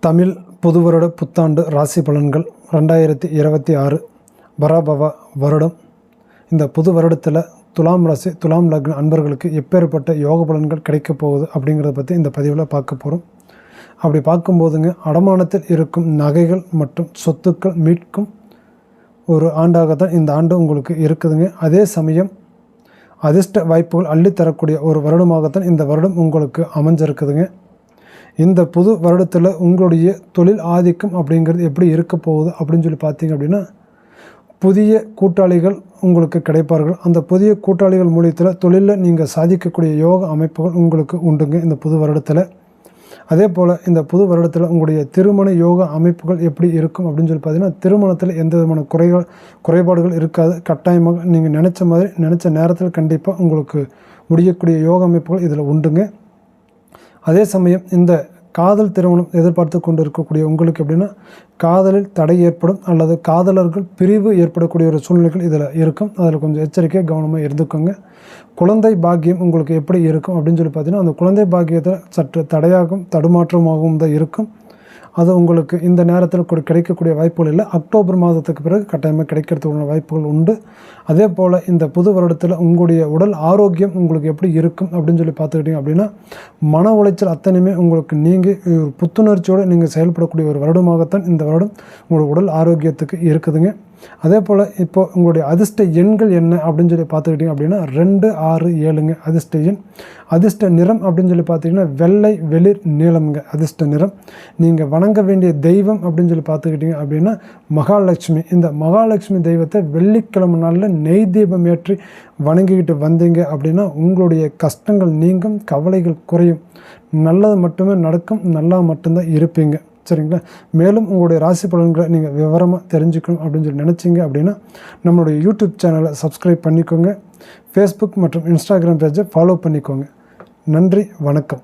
தமிழ் புதுவருட புத்தாண்டு ராசி பலன்கள் 2026 பராபவ வருடம். இந்த புது வருடத்தில் துலாம் ராசி துலாம் லக்ன அன்பர்களுக்கு எப்பேற்பட்ட யோக பலன்கள் கிடைக்கப் போகுது அப்படிங்கிறத பற்றி இந்த பதிவில் பார்க்க போகிறோம். அப்படி பார்க்கும்போதுங்க, அடமானத்தில் இருக்கும் நகைகள் மற்றும் சொத்துக்கள் மீட்கும் ஒரு ஆண்டாகத்தான் இந்த ஆண்டு உங்களுக்கு இருக்குதுங்க. அதே சமயம் அதிர்ஷ்ட வாய்ப்புகள் அள்ளித்தரக்கூடிய ஒரு வருடமாகத்தான் இந்த வருடம் உங்களுக்கு அமைஞ்சிருக்குதுங்க. இந்த புது வருடத்தில் உங்களுடைய தொழில் ஆதிக்கம் அப்படிங்கிறது எப்படி இருக்க போகுது அப்படின்னு சொல்லி பார்த்தீங்க அப்படின்னா, புதிய கூட்டாளிகள் உங்களுக்கு கிடைப்பார்கள். அந்த புதிய கூட்டாளிகள் மூலியத்தில் தொழிலில் நீங்கள் சாதிக்கக்கூடிய யோக அமைப்புகள் உங்களுக்கு உண்டுங்க இந்த புது வருடத்தில். அதே போல் இந்த புது வருடத்தில் உங்களுடைய திருமண யோக அமைப்புகள் எப்படி இருக்கும் அப்படின்னு சொல்லி பார்த்தீங்கன்னா, திருமணத்தில் எந்த விதமான குறைபாடுகள் இருக்காது. கட்டாயமாக நீங்கள் நினச்ச மாதிரி நினச்ச நேரத்தில் கண்டிப்பாக உங்களுக்கு முடியக்கூடிய யோக அமைப்புகள் இதில் உண்டுங்க. அதே சமயம் இந்த காதல் திருமணம் எதிர்பார்த்து கொண்டு இருக்கக்கூடிய உங்களுக்கு எப்படின்னா, காதலில் தடை ஏற்படும் அல்லது காதலர்கள் பிரிவு ஏற்படக்கூடிய ஒரு சூழ்நிலைகள் இதில் இருக்கும். அதில் கொஞ்சம் எச்சரிக்கை கவனமாக இருந்துக்கோங்க. குழந்தை பாக்கியம் உங்களுக்கு எப்படி இருக்கும் அப்படின்னு சொல்லி பார்த்தீங்கன்னா, அந்த குழந்தை பாக்கியத்தில் சற்று தடையாகவும் தடுமாற்றமாகவும் தான் இருக்கும். அது உங்களுக்கு இந்த நேரத்தில் கிடைக்கக்கூடிய வாய்ப்புகள் இல்லை. அக்டோபர் மாதத்துக்கு பிறகு கட்டாயமாக கிடைக்கிறதுக்கான வாய்ப்புகள் உண்டு. அதே போல் இந்த புது வருடத்தில் உங்களுடைய உடல் ஆரோக்கியம் உங்களுக்கு எப்படி இருக்கும் அப்படின்னு சொல்லி பார்த்துக்கிட்டிங்க அப்படின்னா, மன உளைச்சல் அத்தனையுமே உங்களுக்கு நீங்கி ஒரு புத்துணர்ச்சியோடு நீங்கள் செயல்படக்கூடிய ஒரு வருடமாகத்தான் இந்த வருடம் உங்களோட உடல் ஆரோக்கியத்துக்கு இருக்குதுங்க. அதே போல் இப்போது உங்களுடைய அதிர்ஷ்ட எண்கள் என்ன அப்படின்னு சொல்லி பார்த்துக்கிட்டிங்க அப்படின்னா 2, 6, 7ங்க அதிர்ஷ்ட எண். அதிர்ஷ்ட நிறம் அப்படின்னு சொல்லி பார்த்தீங்கன்னா வெள்ளை வெளிர் நீளம்ங்க அதிர்ஷ்ட நிறம். நீங்கள் வணங்க வேண்டிய தெய்வம் அப்படின்னு சொல்லி பார்த்துக்கிட்டிங்க அப்படின்னா மகாலட்சுமி. இந்த மகாலட்சுமி தெய்வத்தை வெள்ளிக்கிழமை நாளில் நெய் தீபம் ஏற்றி வணங்கிக்கிட்டு வந்தீங்க அப்படின்னா உங்களுடைய கஷ்டங்கள் நீங்கும், கவலைகள் குறையும், நல்லது மட்டுமே நடக்கும், நல்லா மட்டும்தான் இருப்பீங்க. சரிங்களா? மேலும் உங்களுடைய ராசி பலன்களை நீங்கள் விவரமாக தெரிஞ்சுக்கணும் அப்படின்னு சொல்லி நினச்சிங்க அப்படின்னா நம்மளுடைய யூடியூப் சேனலை சப்ஸ்கிரைப் பண்ணிக்கோங்க. ஃபேஸ்புக் மற்றும் இன்ஸ்டாகிராம் பேஜை ஃபாலோ பண்ணிக்கோங்க. நன்றி, வணக்கம்.